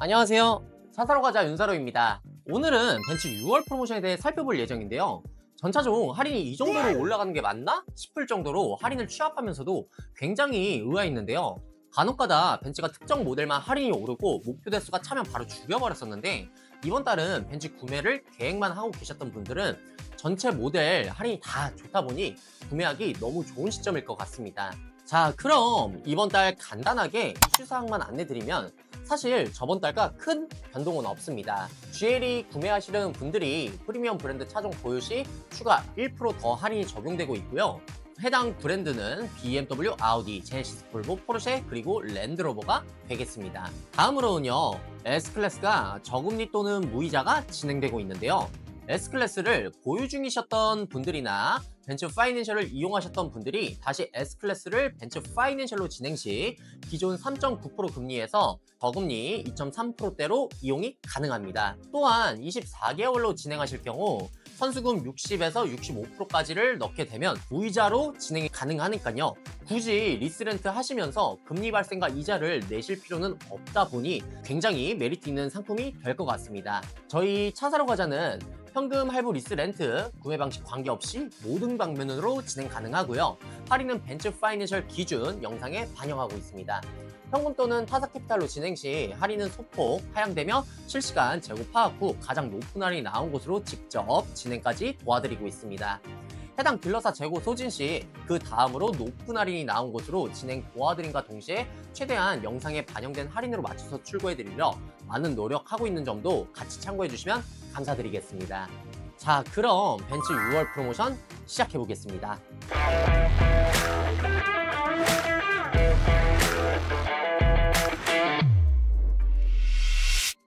안녕하세요. 사사로 가자 윤사로입니다. 오늘은 벤츠 6월 프로모션에 대해 살펴볼 예정인데요. 전차종 할인이 이 정도로 올라가는 게 맞나 싶을 정도로 할인을 취합하면서도 굉장히 의아했는데요. 간혹가다 벤츠가 특정 모델만 할인이 오르고 목표 대수가 차면 바로 죽여버렸었는데, 이번 달은 벤츠 구매를 계획만 하고 계셨던 분들은 전체 모델 할인이 다 좋다 보니 구매하기 너무 좋은 시점일 것 같습니다. 자, 그럼 이번 달 간단하게 이슈사항만 안내드리면, 사실 저번 달과 큰 변동은 없습니다. GLE 구매하시려는 분들이 프리미엄 브랜드 차종 보유 시 추가 1%더 할인이 적용되고 있고요. 해당 브랜드는 BMW, 아우디, 제네시스, 볼보, 포르쉐, 그리고 랜드로버가 되겠습니다. 다음으로는요, S클래스가 저금리 또는 무이자가 진행되고 있는데요. S클래스를 보유 중이셨던 분들이나 벤츠 파이낸셜을 이용하셨던 분들이 다시 S클래스를 벤츠 파이낸셜로 진행 시 기존 3.9% 금리에서 저금리 2.3%대로 이용이 가능합니다. 또한 24개월로 진행하실 경우 선수금 60에서 65%까지를 넣게 되면 무이자로 진행이 가능하니까요. 굳이 리스렌트 하시면서 금리 발생과 이자를 내실 필요는 없다 보니 굉장히 메리트 있는 상품이 될 것 같습니다. 저희 차 사러 가자는 현금 할부 리스렌트, 구매 방식 관계없이 모든 방면으로 진행 가능하고요. 할인은 벤츠 파이낸셜 기준 영상에 반영하고 있습니다. 현금 또는 타사캐피탈로 진행 시 할인은 소폭 하향되며 실시간 재고 파악 후 가장 높은 할인이 나온 곳으로 직접 진행까지 도와드리고 있습니다. 해당 딜러사 재고 소진 시 그 다음으로 높은 할인이 나온 곳으로 진행 도와드림과 동시에 최대한 영상에 반영된 할인으로 맞춰서 출고해드리려 많은 노력하고 있는 점도 같이 참고해주시면 감사드리겠습니다. 자, 그럼 벤츠 6월 프로모션 시작해보겠습니다.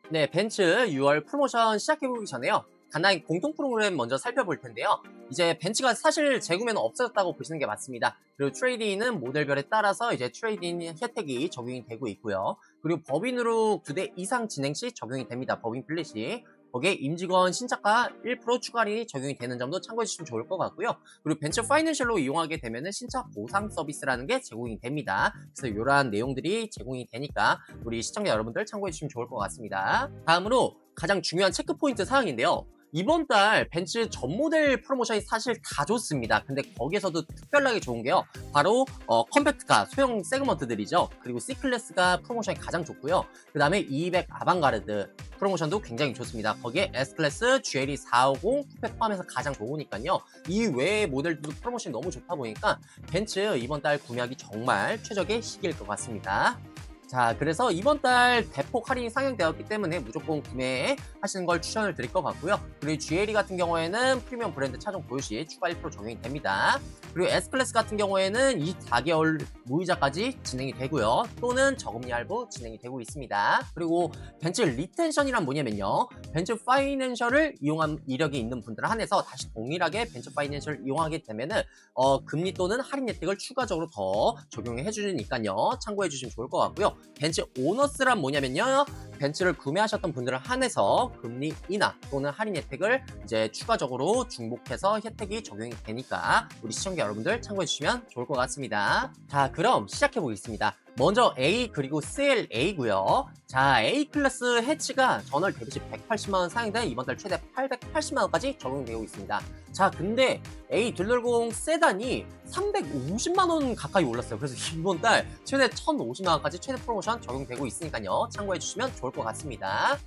네, 벤츠 6월 프로모션 시작해보기 전에요, 간단히 공통 프로그램 먼저 살펴볼 텐데요. 이제 벤츠가 사실 재구매는 없어졌다고 보시는 게 맞습니다. 그리고 트레이드인은 모델별에 따라서 이제 트레이드인 혜택이 적용이 되고 있고요. 그리고 법인으로 2대 이상 진행 시 적용이 됩니다. 법인 플랫이. 거기에 임직원 신차가 1% 추가 할인이 적용이 되는 점도 참고해 주시면 좋을 것 같고요. 그리고 벤츠 파이낸셜로 이용하게 되면은 신차 보상 서비스라는 게 제공이 됩니다. 그래서 이러한 내용들이 제공이 되니까 우리 시청자 여러분들 참고해 주시면 좋을 것 같습니다. 다음으로 가장 중요한 체크 포인트 사항인데요. 이번 달 벤츠 전 모델 프로모션이 사실 다 좋습니다. 근데 거기에서도 특별하게 좋은 게요, 바로 컴팩트카 소형 세그먼트들이죠. 그리고 C클래스가 프로모션이 가장 좋고요. 그 다음에 E200 아방가르드 프로모션도 굉장히 좋습니다. 거기에 S클래스, GLE 450 쿠페 포함해서 가장 좋으니까요. 이 외의 모델들도 프로모션이 너무 좋다 보니까 벤츠 이번 달 구매하기 정말 최적의 시기일 것 같습니다. 자, 그래서 이번 달 대폭 할인이 상향되었기 때문에 무조건 구매하시는 걸 추천을 드릴 것 같고요. 그리고 GLE 같은 경우에는 프리미엄 브랜드 차종 보유 시 추가 1% 적용이 됩니다. 그리고 S클래스 같은 경우에는 24개월 무이자까지 진행이 되고요. 또는 저금리 할부 진행이 되고 있습니다. 그리고 벤츠 리텐션이란 뭐냐면요, 벤츠 파이낸셜을 이용한 이력이 있는 분들 한해서 다시 동일하게 벤츠 파이낸셜을 이용하게 되면은 금리 또는 할인 혜택을 추가적으로 더 적용해 주니까요. 참고해 주시면 좋을 것 같고요. 벤츠 오너스란 뭐냐면요, 벤츠를 구매하셨던 분들을 한해서 금리 인하 또는 할인 혜택을 이제 추가적으로 중복해서 혜택이 적용이 되니까 우리 시청자 여러분들 참고해 주시면 좋을 것 같습니다. 자, 그럼 시작해 보겠습니다. 먼저 A 그리고 CLA고요. 자, A클래스 해치가 전월 대비 시 180만원 상향된 이번 달 최대 880만원까지 적용되고 있습니다. 자, 근데 A 둘러공 세단이 350만원 가까이 올랐어요. 그래서 이번 달 최대 1050만원까지 최대 프로모션 적용되고 있으니까요. 참고해 주시면 좋을 것 같습니다.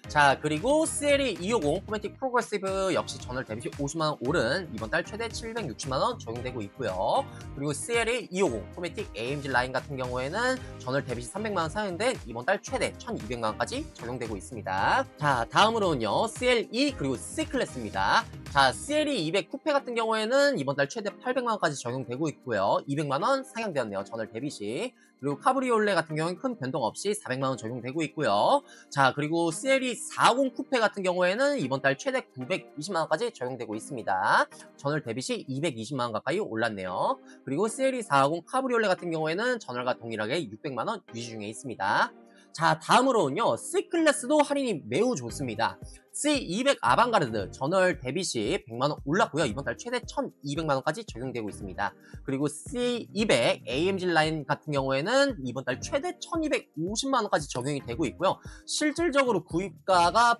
자, 그리고 CLE 250 포매틱 프로그레시브 역시 전월 대비 시 50만원 오른 이번 달 최대 760만원 적용되고 있고요. 그리고 CLE 250 포매틱 AMG 라인 같은 경우에는 전월 대비 시 300만원 상향된 이번 달 최대 1200만원까지 적용되고 있습니다. 자, 다음으로는요, CLE 그리고 C클래스입니다. 자, CLE 200 쿠페 같은 경우에는 이번 달 최대 800만원까지 적용되고 있고요. 200만원 상향되었네요, 전월 대비 시. 그리고 카브리올레 같은 경우는 큰 변동 없이 400만원 적용되고 있고요. 자, 그리고 CLE 450 쿠페 같은 경우에는 이번 달 최대 920만원까지 적용되고 있습니다. 전월 대비 시 220만원 가까이 올랐네요. 그리고 CLE 450 카브리올레 같은 경우에는 전월과 동일하게 600만원 유지 중에 있습니다. 자, 다음으로는요, C클래스도 할인이 매우 좋습니다. C200 아방가르드 전월 대비 시 100만원 올랐고요. 이번 달 최대 1200만원까지 적용되고 있습니다. 그리고 C200 AMG 라인 같은 경우에는 이번 달 최대 1250만원까지 적용이 되고 있고요. 실질적으로 구입가가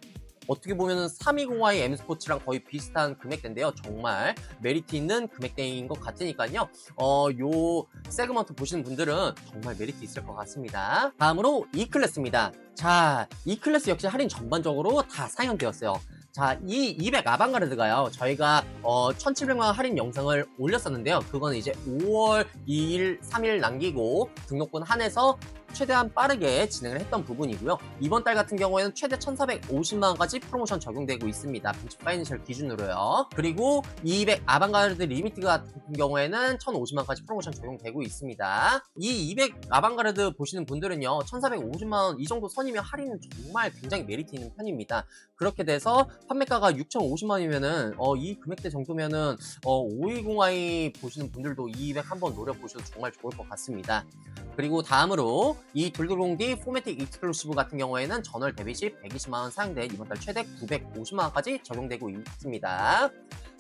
어떻게 보면 320i M 스포츠랑 거의 비슷한 금액대인데요. 정말 메리트 있는 금액대인 것 같으니까요. 요 세그먼트 보시는 분들은 정말 메리트 있을 것 같습니다. 다음으로 E클래스입니다. 자, E클래스 역시 할인 전반적으로 다 상향되었어요. 자, 이 200 아방가르드가요. 저희가 1700만원 할인 영상을 올렸었는데요. 그거는 이제 5월 2일, 3일 남기고 등록분 한해서 최대한 빠르게 진행을 했던 부분이고요. 이번 달 같은 경우에는 최대 1450만원까지 프로모션 적용되고 있습니다. 벤치 파이낸셜 기준으로요. 그리고 200 아방가르드 리미티드 같은 경우에는 1050만원까지 프로모션 적용되고 있습니다. 이 200 아방가르드 보시는 분들은요. 1450만원 이 정도 선이면 할인은 정말 굉장히 메리트 있는 편입니다. 그렇게 돼서 판매가가 6050만원이면은 이 금액대 정도면은 520i 보시는 분들도 200 한번 노려보셔도 정말 좋을 것 같습니다. 그리고 다음으로 이 돌돌공디 포매틱 익스클루시브 같은 경우에는 전월 대비 시 120만원 사용돼 이번 달 최대 950만원까지 적용되고 있습니다.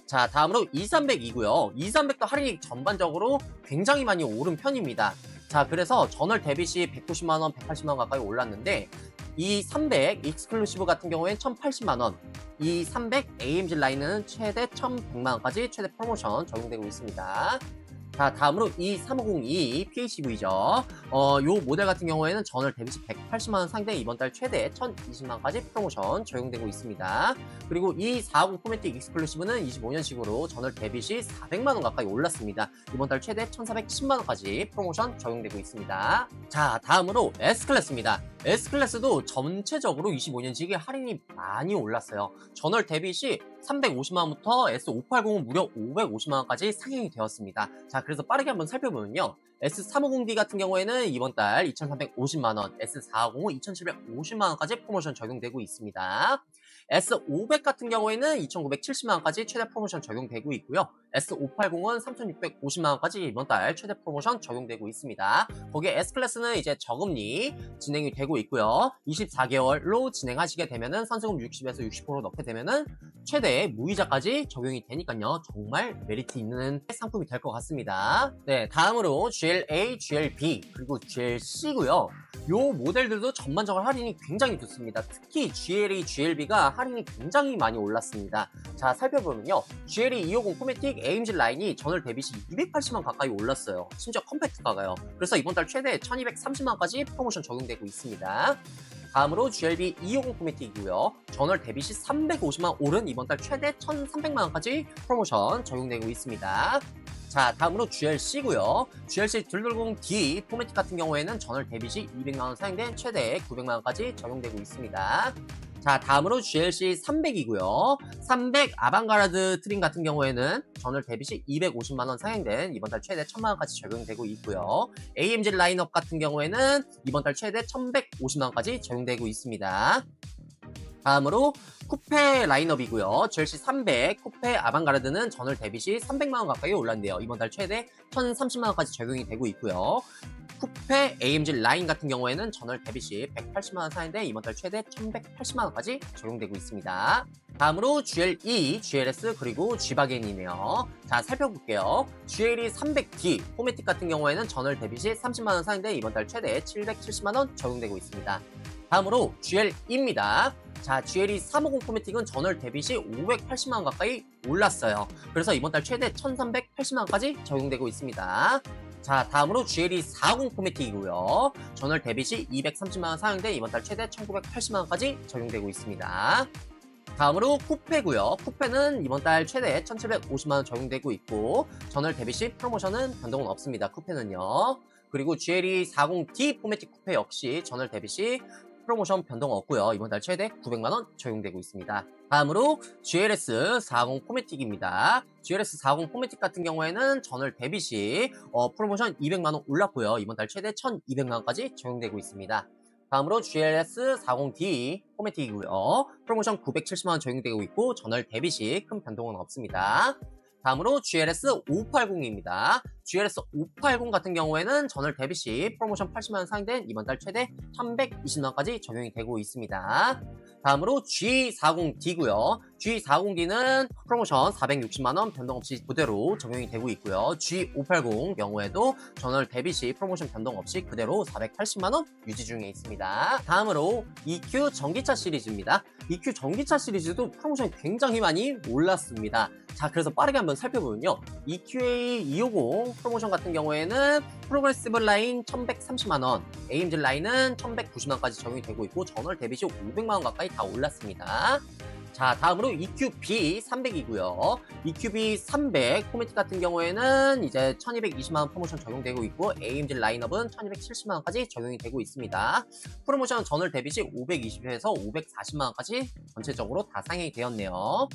자, 다음으로 2300이고요. 2300도 할인이 전반적으로 굉장히 많이 오른 편입니다. 자, 그래서 전월 대비 시 190만원, 180만원 가까이 올랐는데 이 300 익스클루시브 같은 경우에는 1080만원, 이 300 AMG 라인은 최대 1100만원까지 최대 프로모션 적용되고 있습니다. 자, 다음으로 이 3502 PHV죠. 요 모델 같은 경우에는 전월 대비 시 180만원 상대 이번 달 최대 1020만원까지 프로모션 적용되고 있습니다. 그리고 이 450 포매틱 익스클루시브는 25년식으로 전월 대비 시 400만원 가까이 올랐습니다. 이번 달 최대 1410만원까지 프로모션 적용되고 있습니다. 자, 다음으로 S클래스입니다. S클래스도 전체적으로 25년식의 할인이 많이 올랐어요. 전월 대비 시 350만원부터 S580은 무려 550만원까지 상향이 되었습니다. 자, 그래서 빠르게 한번 살펴보면요. S350D 같은 경우에는 이번 달 2350만원, S450은 2750만원까지 프로모션 적용되고 있습니다. S500 같은 경우에는 2970만원까지 최대 프로모션 적용되고 있고요. S580은 3650만원까지 이번 달 최대 프로모션 적용되고 있습니다. 거기에 S클래스는 이제 저금리 진행이 되고 있고요. 24개월로 진행하시게 되면은 선수금 60에서 60% 넣게 되면은 최대 무이자까지 적용이 되니까요. 정말 메리트 있는 상품이 될 것 같습니다. 네, 다음으로 GLA, GLB 그리고 GLC고요. 요 모델들도 전반적으로 할인이 굉장히 좋습니다. 특히 GLA, GLB가 할인이 굉장히 많이 올랐습니다. 자, 살펴보면요. GLA 250 포매틱 AMG 라인이 전월 대비 시 280만 가까이 올랐어요. 심지어 컴팩트가가요. 그래서 이번 달 최대 1230만까지 프로모션 적용되고 있습니다. 다음으로 GLB 250 포매틱이고요. 전월 대비 시 350만 오른 이번 달 최대 1300만원까지 프로모션 적용되고 있습니다. 자, 다음으로 GLC고요. GLC 220D 포매틱 같은 경우에는 전월 대비 시 200만원 사용된 최대 900만원까지 적용되고 있습니다. 자, 다음으로 GLC 300이고요. 300 아방가르드 트림 같은 경우에는 전월 대비 시 250만원 상향된 이번 달 최대 1000만원까지 적용되고 있고요. AMG 라인업 같은 경우에는 이번 달 최대 1150만원까지 적용되고 있습니다. 다음으로 쿠페 라인업이고요. GLC 300 쿠페 아방가르드는 전월 대비 시 300만원 가까이 올랐는데요. 이번 달 최대 1030만원까지 적용이 되고 있고요. 쿠페 AMG 라인 같은 경우에는 전월 대비 시 180만원 사인데 이번 달 최대 1180만원까지 적용되고 있습니다. 다음으로 GLE, GLS 그리고 G바겐이네요. 자, 살펴볼게요. GLE 300D 포매틱 같은 경우에는 전월 대비 시 30만원 사인데 이번 달 최대 770만원 적용되고 있습니다. 다음으로 GLE입니다. 자, GLE 350 포매틱은 전월 대비 시 580만원 가까이 올랐어요. 그래서 이번 달 최대 1380만원까지 적용되고 있습니다. 자, 다음으로 GLE 450 포매틱이고요. 전월 대비 시 230만원 사용돼 이번 달 최대 1980만원까지 적용되고 있습니다. 다음으로 쿠페고요. 쿠페는 이번 달 최대 1750만원 적용되고 있고 전월 대비 시 프로모션은 변동은 없습니다. 쿠페는요. 그리고 GLE 40D 포매틱 쿠페 역시 전월 대비 시 프로모션 변동 없고요. 이번 달 최대 900만원 적용되고 있습니다. 다음으로 GLS 40 포매틱입니다. GLS 40 포매틱 같은 경우에는 전월 대비 시 프로모션 200만원 올랐고요. 이번 달 최대 1200만원까지 적용되고 있습니다. 다음으로 GLS 40D 포매틱이고요. 프로모션 970만원 적용되고 있고 전월 대비 시 큰 변동은 없습니다. 다음으로 GLS 580입니다. GLS 580 같은 경우에는 전월 대비 시 프로모션 80만원 상된 이번 달 최대 1120만원까지 적용이 되고 있습니다. 다음으로 G40D고요. G40D는 프로모션 460만원 변동 없이 그대로 적용이 되고 있고요. G580 경우에도 전월 대비 시 프로모션 변동 없이 그대로 480만원 유지 중에 있습니다. 다음으로 EQ 전기차 시리즈입니다. EQ 전기차 시리즈도 프로모션이 굉장히 많이 올랐습니다. 자, 그래서 빠르게 한번 살펴보면요. EQA 250 프로모션 같은 경우에는 프로그레시브 라인 1130만원, AMG 라인은 1190만원까지 적용이 되고 있고 전월 대비 시 500만원 가까이 다 올랐습니다. 자, 다음으로 EQB 300이고요. EQB 300 포매틱 같은 경우에는 이제 1220만원 프로모션 적용되고 있고 AMG 라인업은 1270만원까지 적용이 되고 있습니다. 프로모션 전월 대비 시 520에서 540만원까지 전체적으로 다 상향이 되었네요.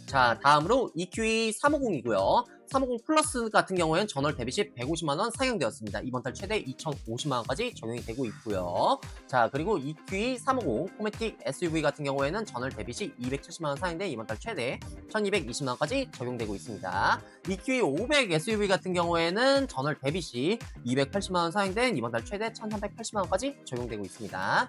자, 다음으로 EQE 350이고요. 350 플러스 같은 경우에는 전월 대비 시 150만원 상향되었습니다. 이번 달 최대 2050만원까지 적용이 되고 있고요. 자, 그리고 EQE 350 포매틱 SUV 같은 경우에는 전월 대비 시 270만원 상향돼 이번 달 최대 1220만원까지 적용되고 있습니다. EQE 500 SUV 같은 경우에는 전월 대비 시 280만원 상향된 이번 달 최대 1380만원까지 적용되고 있습니다.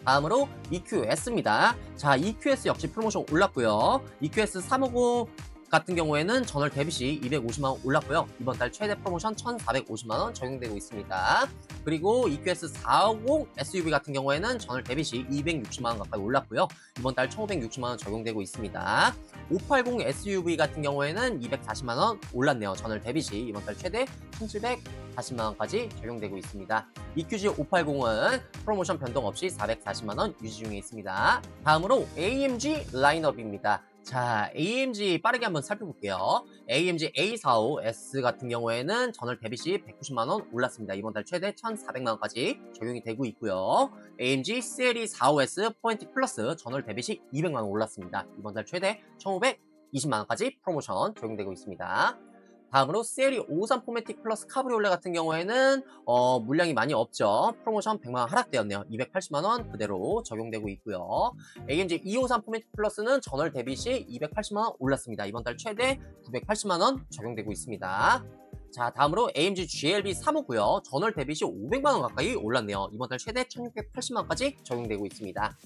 다음으로 EQS입니다. 자, EQS 역시 프로모션 올랐고요. EQS 350 같은 경우에는 전월 대비 시 250만원 올랐고요. 이번 달 최대 프로모션 1450만원 적용되고 있습니다. 그리고 EQS 450 SUV 같은 경우에는 전월 대비 시 260만원 가까이 올랐고요. 이번 달 1560만원 적용되고 있습니다. 580 SUV 같은 경우에는 240만원 올랐네요. 전월 대비 시 이번 달 최대 1740만원까지 적용되고 있습니다. EQG 580은 프로모션 변동 없이 440만원 유지 중에 있습니다. 다음으로 AMG 라인업입니다. 자, AMG 빠르게 한번 살펴볼게요. AMG A45S 같은 경우에는 전월 대비 시 190만원 올랐습니다. 이번 달 최대 1400만원까지 적용이 되고 있고요. AMG CLE 45S 포인트 플러스 전월 대비 시 200만원 올랐습니다. 이번 달 최대 1520만원까지 프로모션 적용되고 있습니다. 다음으로 CLE 53 포매틱 플러스 카브리올레 같은 경우에는 물량이 많이 없죠. 프로모션 100만원 하락되었네요. 280만원 그대로 적용되고 있고요. AMG 253 포매틱 플러스는 전월 대비 시 280만원 올랐습니다. 이번 달 최대 980만원 적용되고 있습니다. 자, 다음으로 AMG GLB 3호고요. 전월 대비 시 500만원 가까이 올랐네요. 이번 달 최대 1680만원까지 적용되고 있습니다.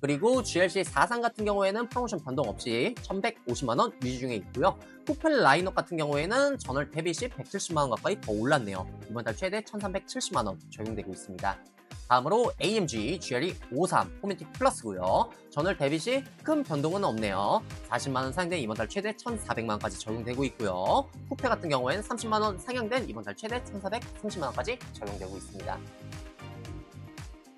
그리고 GLC 43 같은 경우에는 프로모션 변동 없이 1150만원 유지 중에 있고요. 쿠페 라인업 같은 경우에는 전월 대비 시 170만원 가까이 더 올랐네요. 이번 달 최대 1370만원 적용되고 있습니다. 다음으로 AMG GLE 53 포매틱 플러스고요. 전월 대비 시 큰 변동은 없네요. 40만원 상향된 이번 달 최대 1400만원까지 적용되고 있고요. 쿠페 같은 경우에는 30만원 상향된 이번 달 최대 1430만원까지 적용되고 있습니다.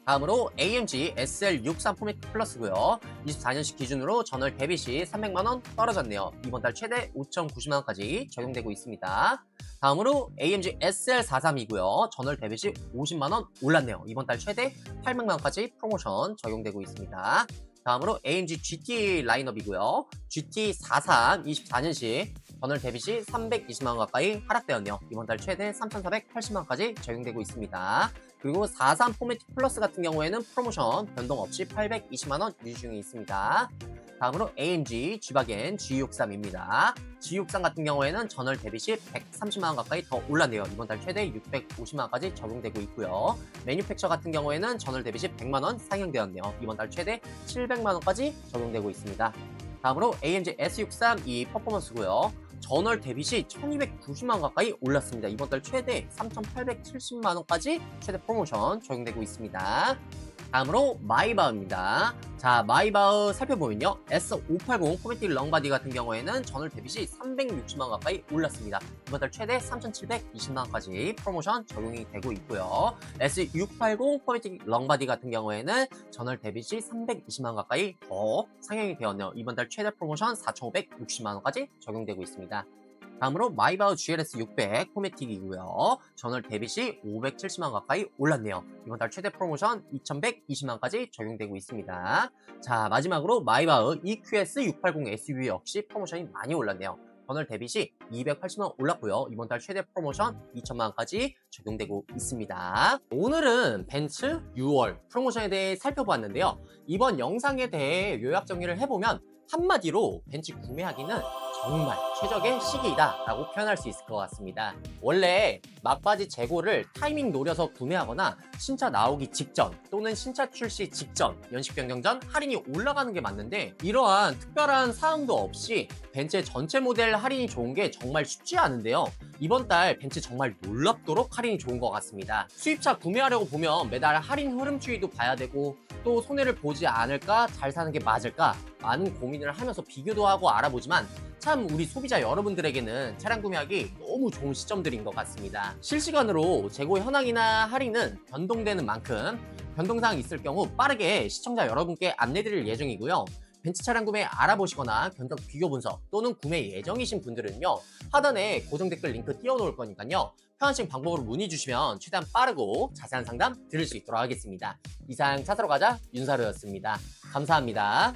다음으로 AMG SL63 포매틱 플러스고요. 24년식 기준으로 전월 대비 시 300만원 떨어졌네요. 이번 달 최대 5,090만원까지 적용되고 있습니다. 다음으로 AMG SL43이고요. 전월 대비 시 50만원 올랐네요. 이번 달 최대 800만원까지 프로모션 적용되고 있습니다. 다음으로 AMG GT 라인업이고요. GT43 24년식 전월 대비 시 320만원 가까이 하락되었네요. 이번 달 최대 3,480만원까지 적용되고 있습니다. 그리고 43 포매틱 플러스 같은 경우에는 프로모션 변동 없이 820만원 유지 중에 있습니다. 다음으로 AMG G바겐 G63입니다. G63 같은 경우에는 전월 대비 시 130만원 가까이 더 올랐네요. 이번 달 최대 650만원까지 적용되고 있고요. 매뉴팩처 같은 경우에는 전월 대비 시 100만원 상향되었네요. 이번 달 최대 700만원까지 적용되고 있습니다. 다음으로 AMG S63 이 퍼포먼스고요. 전월 대비 시 1290만원 가까이 올랐습니다. 이번 달 최대 3870만원까지 최대 프로모션 적용되고 있습니다. 다음으로 마이바흐입니다. 자, 마이바흐 살펴보면요. S580 포매틱 렁바디 같은 경우에는 전월 대비 시 360만원 가까이 올랐습니다. 이번 달 최대 3720만원까지 프로모션 적용이 되고 있고요. S680 포매틱 렁바디 같은 경우에는 전월 대비 시 320만원 가까이 더 상향이 되었네요. 이번 달 최대 프로모션 4560만원까지 적용되고 있습니다. 다음으로 마이바흐 GLS 600 포매틱이고요. 전월 대비 시 570만원 가까이 올랐네요. 이번 달 최대 프로모션 2120만원까지 적용되고 있습니다. 자, 마지막으로 마이바흐 EQS 680 SUV 역시 프로모션이 많이 올랐네요. 전월 대비 시 280만원 올랐고요. 이번 달 최대 프로모션 2천만원까지 적용되고 있습니다. 오늘은 벤츠 6월 프로모션에 대해 살펴보았는데요. 이번 영상에 대해 요약 정리를 해보면 한마디로 벤츠 구매하기는 정말 최적의 시기이다 라고 표현할 수 있을 것 같습니다. 원래 막바지 재고를 타이밍 노려서 구매하거나 신차 나오기 직전 또는 신차 출시 직전, 연식 변경 전 할인이 올라가는 게 맞는데, 이러한 특별한 사항도 없이 벤츠의 전체 모델 할인이 좋은 게 정말 쉽지 않은데요. 이번 달 벤츠 정말 놀랍도록 할인이 좋은 것 같습니다. 수입차 구매하려고 보면 매달 할인 흐름 추이도 봐야 되고, 또 손해를 보지 않을까, 잘 사는 게 맞을까 많은 고민을 하면서 비교도 하고 알아보지만, 참 우리 소비자 여러분들에게는 차량 구매하기 너무 좋은 시점들인 것 같습니다. 실시간으로 재고 현황이나 할인은 변동되는 만큼 변동사항 있을 경우 빠르게 시청자 여러분께 안내드릴 예정이고요. 벤츠 차량 구매 알아보시거나 견적 비교 분석 또는 구매 예정이신 분들은요, 하단에 고정 댓글 링크 띄워놓을 거니까요, 편하신 방법으로 문의 주시면 최대한 빠르고 자세한 상담 드릴 수 있도록 하겠습니다. 이상 차 사러 가자 윤사루였습니다. 감사합니다.